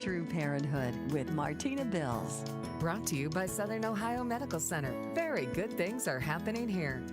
Through Parenthood with Martina Bills. Brought to you by Southern Ohio Medical Center. Very good things are happening here.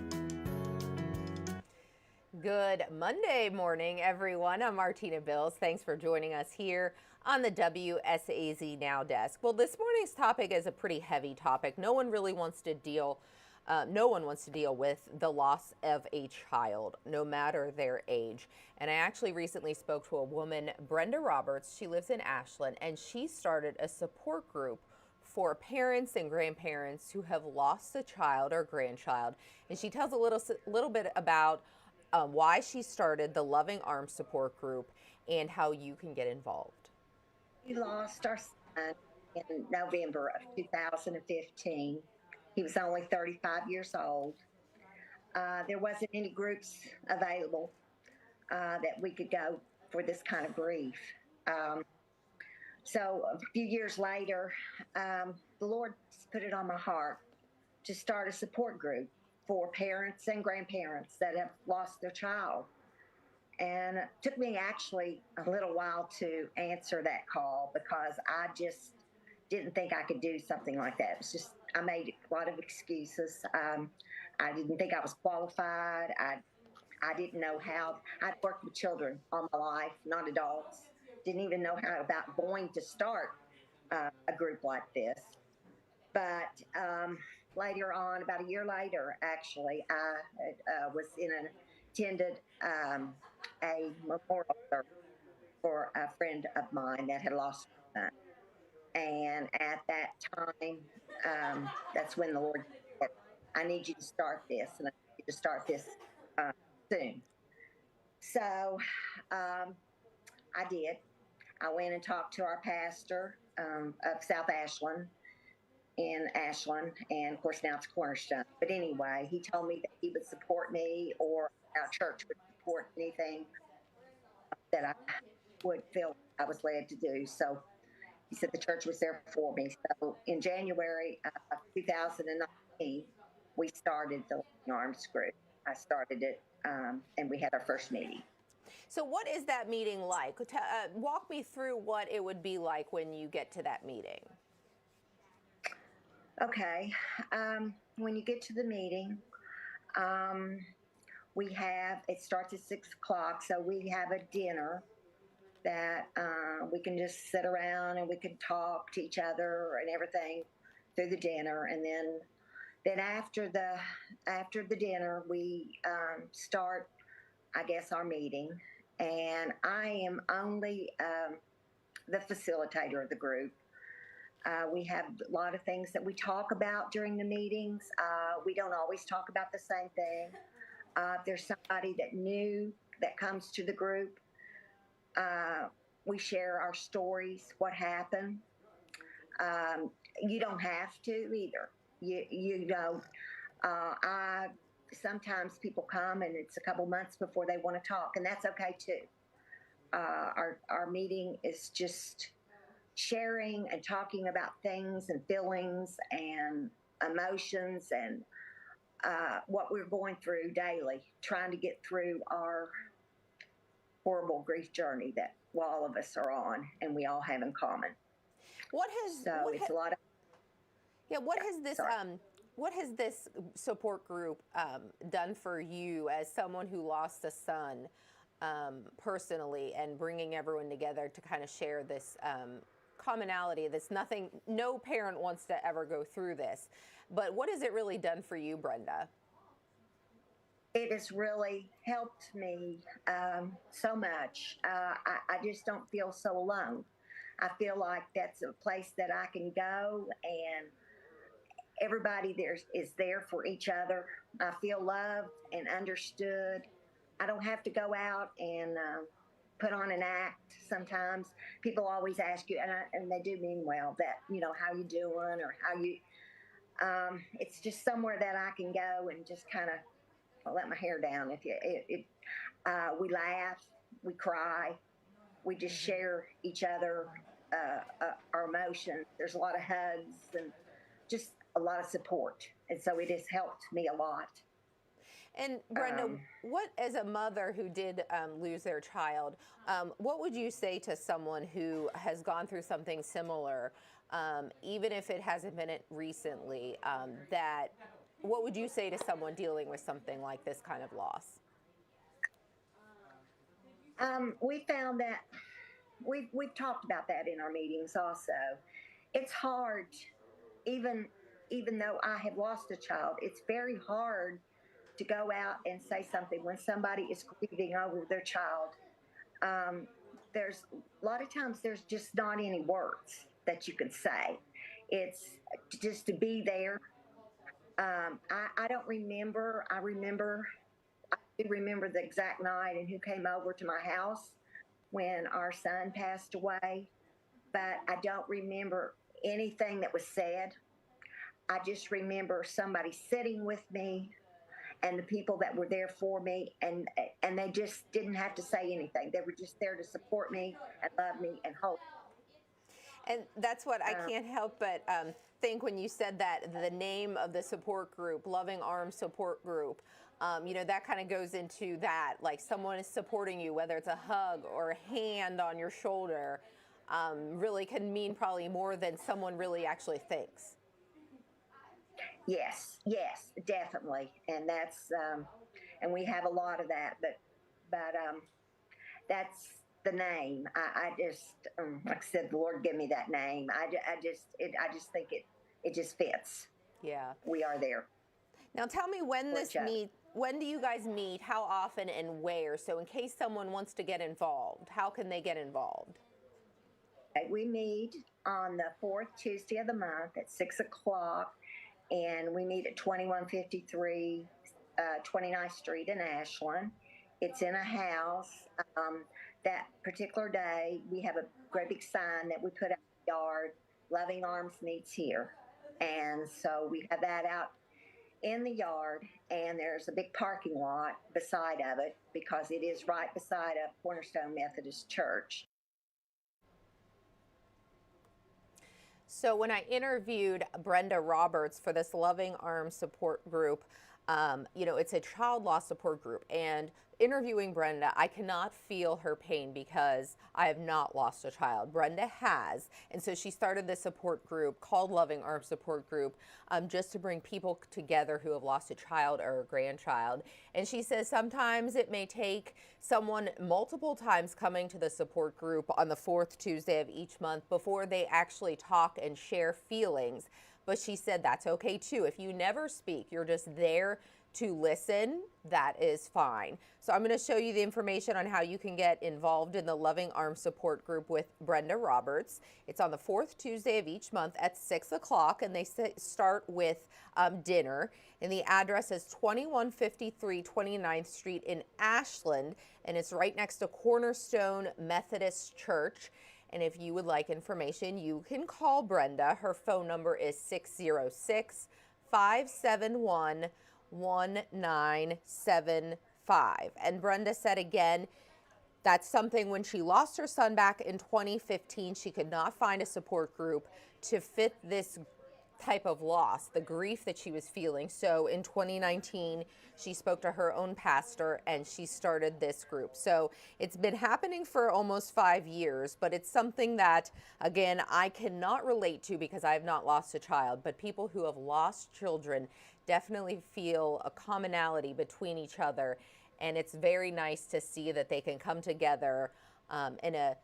Good Monday morning, everyone. I'm Martina Bills. Thanks for joining us here on the WSAZ Now desk. Well, this morning's topic is a pretty heavy topic. No one wants to deal with the loss of a child, no matter their age. And I actually recently spoke to a woman, Brenda Roberts. She lives in Ashland, and she started a support group for parents and grandparents who have lost a child or grandchild. And she tells a little bit about why she started the Loving Arms support group and how you can get involved. We lost our son in November of 2015. He was only 35 years old. There wasn't any groups available that we could go for this kind of grief. So a few years later, the Lord put it on my heart to start a support group for parents and grandparents that have lost their child. And it took me actually a little while to answer that call because I just didn't think I could do something like that. It's just, I made a lot of excuses. I didn't think I was qualified. I didn't know how. I'd worked with children all my life, not adults. Didn't even know how about going to start a group like this. But later on, about a year later, actually, I attended a memorial service for a friend of mine that had lost her son. And at that time, that's when the Lord said, I need you to start this, and I need you to start this soon. So I did. I went and talked to our pastor of South Ashland, in Ashland, and of course now it's Cornerstone. But anyway, he told me that he would support me, or our church would support anything that I would feel I was led to do. So he said the church was there for me. So in January of 2019, we started the Loving Arms group. I started it, and we had our first meeting. So what is that meeting like? Walk me through what it would be like when you get to that meeting. Okay. When you get to the meeting, it starts at 6 o'clock, so we have a dinner that we can just sit around and we can talk to each other and everything through the dinner. And then after the dinner, we start, I guess, our meeting. And I am only the facilitator of the group. We have a lot of things that we talk about during the meetings. We don't always talk about the same thing. If there's somebody that new that comes to the group, we share our stories, what happened. You don't have to either. You know, sometimes people come and it's a couple months before they want to talk, and that's okay too. Our meeting is just sharing and talking about things and feelings and emotions and what we're going through daily, trying to get through our horrible grief journey that all of us are on and we all have in common. What has this support group done for you as someone who lost a son personally, and bringing everyone together to kind of share this commonality? No parent wants to ever go through this, but what has it really done for you, Brenda? It has really helped me so much. I just don't feel so alone. I feel like that's a place that I can go, and everybody there is there for each other. I feel loved and understood. I don't have to go out and put on an act. Sometimes people always ask you, and they do mean well, that, you know, how you doing, or how you, it's just somewhere that I can go and just kind of let my hair down. We laugh, we cry, we just share each other, our emotions. There's a lot of hugs and just a lot of support. And so it has helped me a lot. And Brenda, what, as a mother who did lose their child, what would you say to someone who has gone through something similar, even if it hasn't been it recently? What would you say to someone dealing with something like this kind of loss? We found that we've talked about that in our meetings also. It's hard, even though I have lost a child, it's very hard to go out and say something when somebody is grieving over their child. There's a lot of times there's just not any words that you can say. It's just to be there. I don't remember. I do remember the exact night and who came over to my house when our son passed away, but I don't remember anything that was said. I just remember somebody sitting with me and the people that were there for me, and they just didn't have to say anything. They were just there to support me and love me and hope. And that's what I can't help but think when you said that, the name of the support group, Loving Arms Support Group, that kind of goes into that, like someone is supporting you, whether it's a hug or a hand on your shoulder, really can mean probably more than someone really actually thinks. Yes, definitely. And that's, and we have a lot of that, but that's the name. I just, like I said, the Lord gave me that name. I just think it just fits. Yeah. We are there. Now tell me when when do you guys meet, how often and where? So in case someone wants to get involved, how can they get involved? We meet on the fourth Tuesday of the month at 6 o'clock, and we meet at 2153 29th Street in Ashland. It's in a house. That particular day, we have a great big sign that we put out in the yard, Loving Arms meets here. And so we have that out in the yard, and there's a big parking lot beside of it because it is right beside a Cornerstone Methodist Church. So when I interviewed Brenda Roberts for this Loving Arms support group, it's a child loss support group, and interviewing Brenda, I cannot feel her pain because I have not lost a child. Brenda has, and so she started this support group called Loving Arms Support Group just to bring people together who have lost a child or a grandchild. And she says sometimes it may take someone multiple times coming to the support group on the fourth Tuesday of each month before they actually talk and share feelings. But she said that's okay too. If you never speak, you're just there to listen, that is fine. So I'm going to show you the information on how you can get involved in the Loving Arms Support Group with Brenda Roberts. It's on the fourth Tuesday of each month at 6 o'clock, and they start with dinner. And the address is 2153 29th Street in Ashland, and it's right next to Cornerstone Methodist Church. And if you would like information, you can call Brenda. Her phone number is 606 571 1975. And Brenda said again, that's something when she lost her son back in 2015, she could not find a support group to fit this type of loss, the grief that she was feeling. So in 2019, she spoke to her own pastor and she started this group. So it's been happening for almost 5 years, but it's something that, again, I cannot relate to because I have not lost a child, but people who have lost children definitely feel a commonality between each other. And it's very nice to see that they can come together in a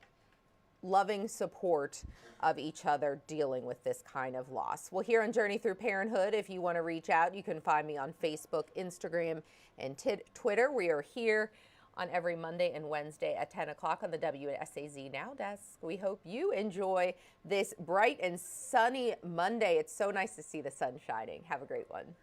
loving support of each other dealing with this kind of loss. Well, here on Journey Through Parenthood, if you want to reach out, you can find me on Facebook, Instagram, and Twitter. We are here on every Monday and Wednesday at 10 o'clock on the WSAZ Now Desk. We hope you enjoy this bright and sunny Monday. It's so nice to see the sun shining. Have a great one.